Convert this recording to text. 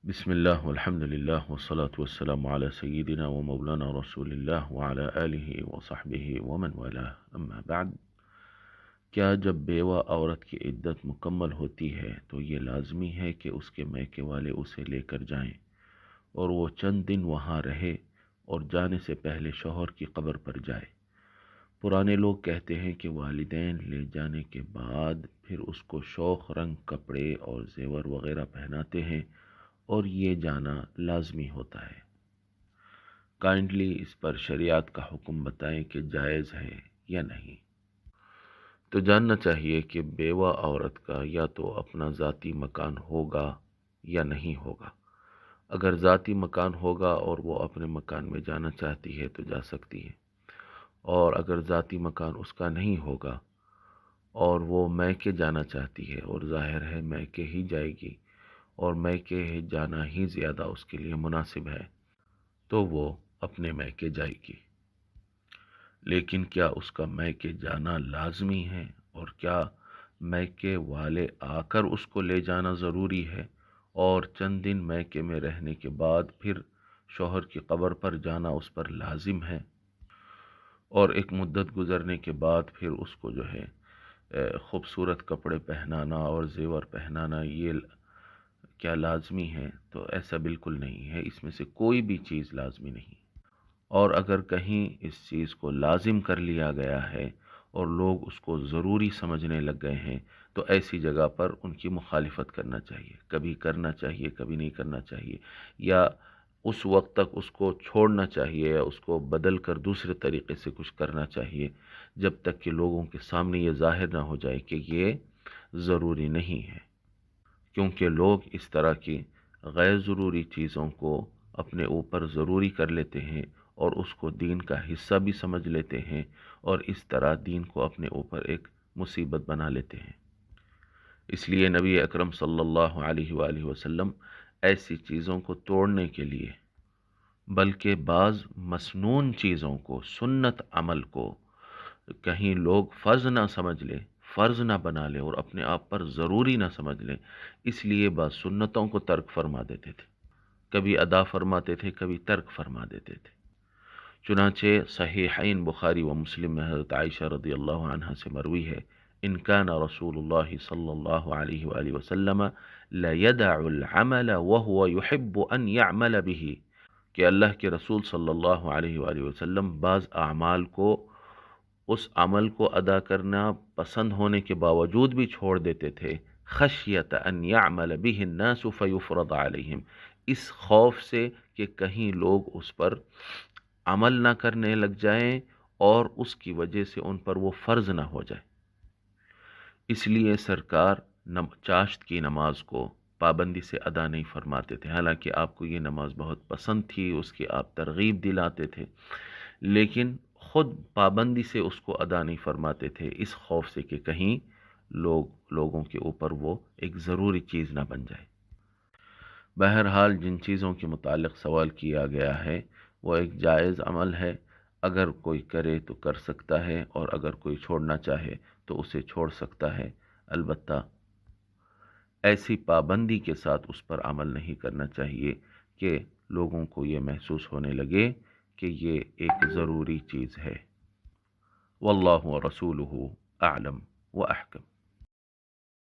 بسم الله والحمد لله والصلاة والسلام على سيدنا ومولانا رسول الله وعلى آله وصحبه ومن والاه اما بعد۔ کیا جب بیوہ عورت کی عدت مکمل ہوتی ہے تو یہ لازمی ہے کہ اس کے میکے والے اسے لے کر جائیں اور وہ چند دن وہاں رہے اور جانے سے پہلے شوہر کی قبر پر جائے؟ پرانے لوگ کہتے ہیں کہ والدین لے جانے کے بعد پھر اس کو شوخ رنگ کپڑے اور زیور وغیرہ پہناتے ہیں اور یہ جانا لازمی ہوتا ہے۔ کائنڈلی اس پر شریعت کا حکم بتائیں کہ جائز ہے یا نہیں۔ تو جاننا چاہیے کہ بیوہ عورت کا یا تو اپنا ذاتی مکان ہوگا یا نہیں ہوگا۔ اگر ذاتی مکان ہوگا اور وہ اپنے مکان میں جانا چاہتی ہے تو جا سکتی ہے، اور اگر ذاتی مکان اس کا نہیں ہوگا اور وہ میکے جانا چاہتی ہے، اور ظاہر ہے میکے ہی جائے گی اور میکے جانا ہی زیادہ اس کے لیے مناسب ہے، تو وہ اپنے میکے جائے گی۔ لیکن کیا اس کا میکے جانا لازمی ہے، اور کیا میکے والے آ کر اس کو لے جانا ضروری ہے، اور چند دن میکے میں رہنے کے بعد پھر شوہر کی قبر پر جانا اس پر لازم ہے، اور ایک مدت گزرنے کے بعد پھر اس کو جو ہے خوبصورت کپڑے پہنانا اور زیور پہنانا یہ کیا لازمی ہے؟ تو ایسا بالکل نہیں ہے، اس میں سے کوئی بھی چیز لازمی نہیں۔ اور اگر کہیں اس چیز کو لازم کر لیا گیا ہے اور لوگ اس کو ضروری سمجھنے لگ گئے ہیں تو ایسی جگہ پر ان کی مخالفت کرنا چاہیے، کبھی کرنا چاہیے کبھی نہیں کرنا چاہیے، یا اس وقت تک اس کو چھوڑنا چاہیے یا اس کو بدل کر دوسرے طریقے سے کچھ کرنا چاہیے جب تک کہ لوگوں کے سامنے یہ ظاہر نہ ہو جائے کہ یہ ضروری نہیں ہے، کیونکہ لوگ اس طرح کی غیر ضروری چیزوں کو اپنے اوپر ضروری کر لیتے ہیں اور اس کو دین کا حصہ بھی سمجھ لیتے ہیں، اور اس طرح دین کو اپنے اوپر ایک مصیبت بنا لیتے ہیں۔ اس لیے نبی اکرم صلی اللہ علیہ وآلہ وسلم ایسی چیزوں کو توڑنے کے لیے، بلکہ بعض مسنون چیزوں کو، سنت عمل کو کہیں لوگ فرض نہ سمجھ لیں، فرض نہ بنا لیں اور اپنے آپ پر ضروری نہ سمجھ لیں، اس لیے بعض سنتوں کو ترک فرما دیتے تھے، کبھی ادا فرماتے تھے کبھی ترک فرما دیتے تھے۔ چنانچہ صحیحین بخاری و مسلم میں حضرت عائشہ رضی اللہ عنہ سے مروی ہے، ان کان رسول اللہ صلی اللہ علیہ وآلہ وسلم لیدع العمل وهو يحب ان يعمل به، کہ اللہ کے رسول صلی اللہ علیہ وآلہ وسلم بعض اعمال کو، اس عمل کو ادا کرنا پسند ہونے کے باوجود بھی چھوڑ دیتے تھے، خشیت ان يعمل به الناس فيفرض عليهم، اس خوف سے کہ کہیں لوگ اس پر عمل نہ کرنے لگ جائیں اور اس کی وجہ سے ان پر وہ فرض نہ ہو جائے۔ اس لیے سرکار چاشت کی نماز کو پابندی سے ادا نہیں فرماتے تھے، حالانکہ آپ کو یہ نماز بہت پسند تھی، اس کی آپ ترغیب دلاتے تھے، لیکن خود پابندی سے اس کو ادا نہیں فرماتے تھے، اس خوف سے کہ کہیں لوگوں کے اوپر وہ ایک ضروری چیز نہ بن جائے۔ بہرحال جن چیزوں کے متعلق سوال کیا گیا ہے وہ ایک جائز عمل ہے، اگر کوئی کرے تو کر سکتا ہے، اور اگر کوئی چھوڑنا چاہے تو اسے چھوڑ سکتا ہے، البتہ ایسی پابندی کے ساتھ اس پر عمل نہیں کرنا چاہیے کہ لوگوں کو یہ محسوس ہونے لگے کہ یہ ایک ضروری چیز ہے۔ واللہ ورسولہ اعلم و احکم۔